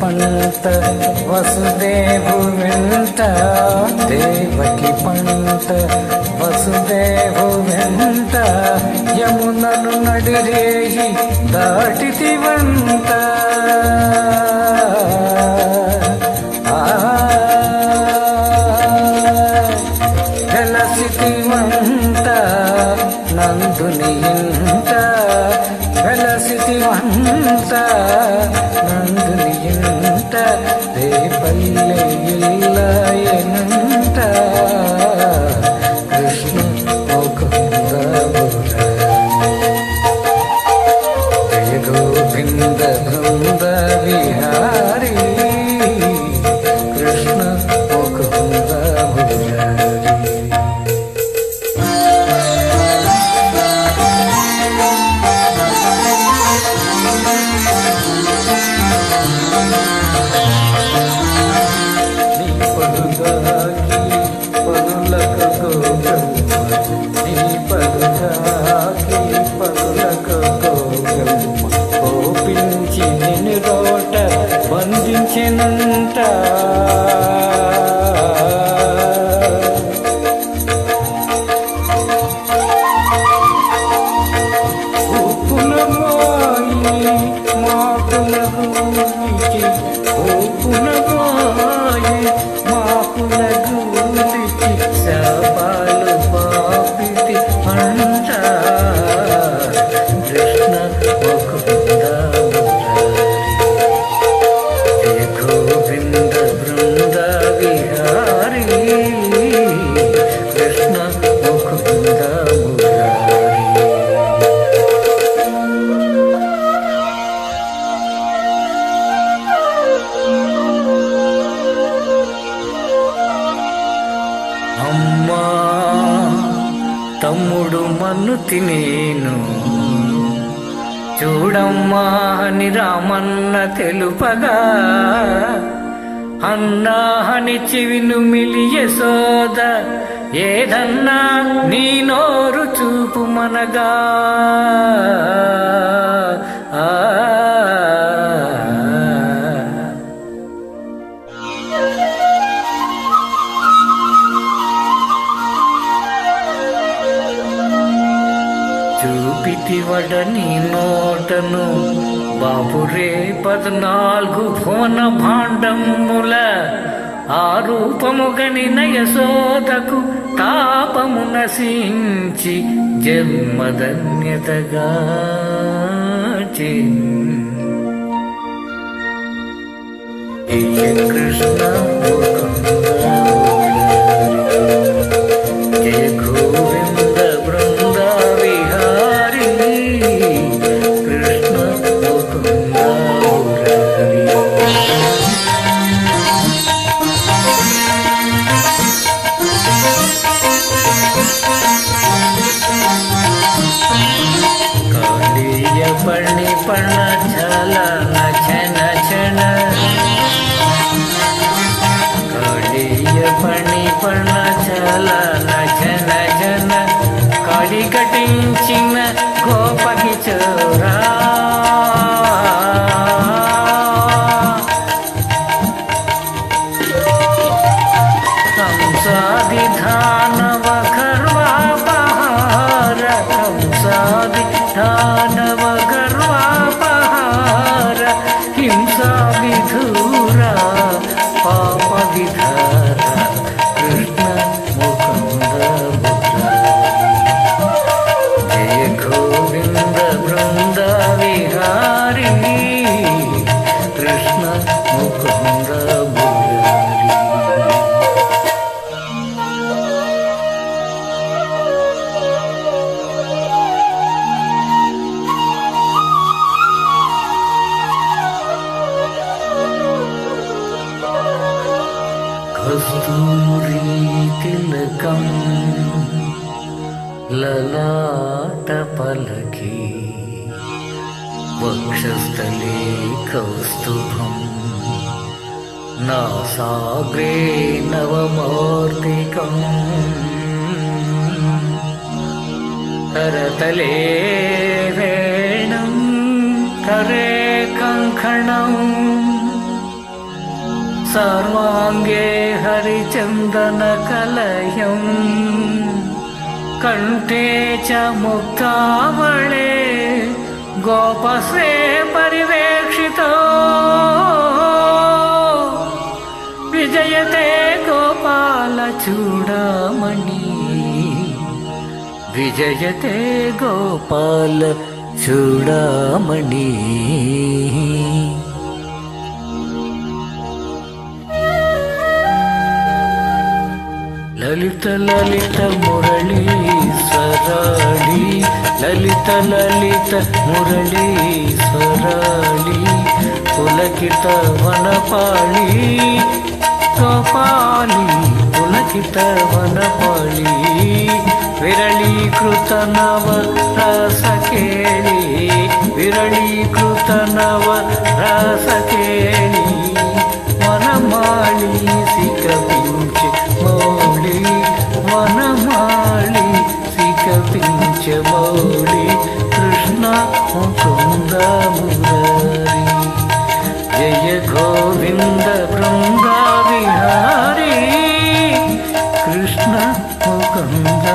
పంట వసుదేవు వెంట దేవకి పంట వసుదేవు వెంట యమునను నడిరేయి దాటితి వంట వెలసితి వంట నందుని ఇంట వెలసితి వంట నందుని ఇంట రేపల్లె ఇల్లయనంట కృష్ణ ముకుంద జయ గోవింద బృంద విహారీ కృష్ణ ముకుంద బంధించినంత ఉప్పునమాయి మాకులగూలికి ఉప్పునమాయి మాకులగూలికి శాపాలు పాపితి అంట కృష్ణ ముకుంద గోవింద బృంద విహారీ కృష్ణ ముకుంద అమ్మా తమ్ముడు మన్నుతి నేను చూడమ్మా అని రామన్న తెలుపగా అన్నా అని చెవిను మిలి యశోద ఏదన్నా నీ నోరు చూపు మనగా చూపితివడ నీ నోటను బాపురే 14 భువన భాండముల ఆ రూపముగని యశోదకు తాపము నశించి జన్మధన్యతగా కృష్ణ జయ గోవింద బృంద విహారీ కృష్ణ ముకుంద కాళీయ పణి పణ ఝల నచన చన కాళీయ పణి పణ ఝల నచన జన కాళీ కటించిన గోపకి చోరా కంసాది ధానవ ఖర్వా బహార కంసాది ललाटपलके वक्षस्थले कौस्तुभम् नासाग्रे नवमूर्तिकम् करतले वेणुं करे कङ्कणम् सर्वाङ्गे हरिचन्दनकलयम् कण्ठे च मुक्तावळे गोपस्वे परिवेक्षितो विजयते गोपालचूडामणि विजयते गोपालचूडामणि ललित ललित मुरली स्वराली ललित ललित मुरली स्वराली पुलकित वनपाली गोपाली पुलकित वनपाली विरलीकृत नव रस केळि विरलीकृत नव रस केळि वनमाली सिकपिंच मौली वनमाली सिकपिंच मौली कृष्ण मुकुंद मुरारी जय गोविंद बृंदा विहारी कृष्ण मुकुंद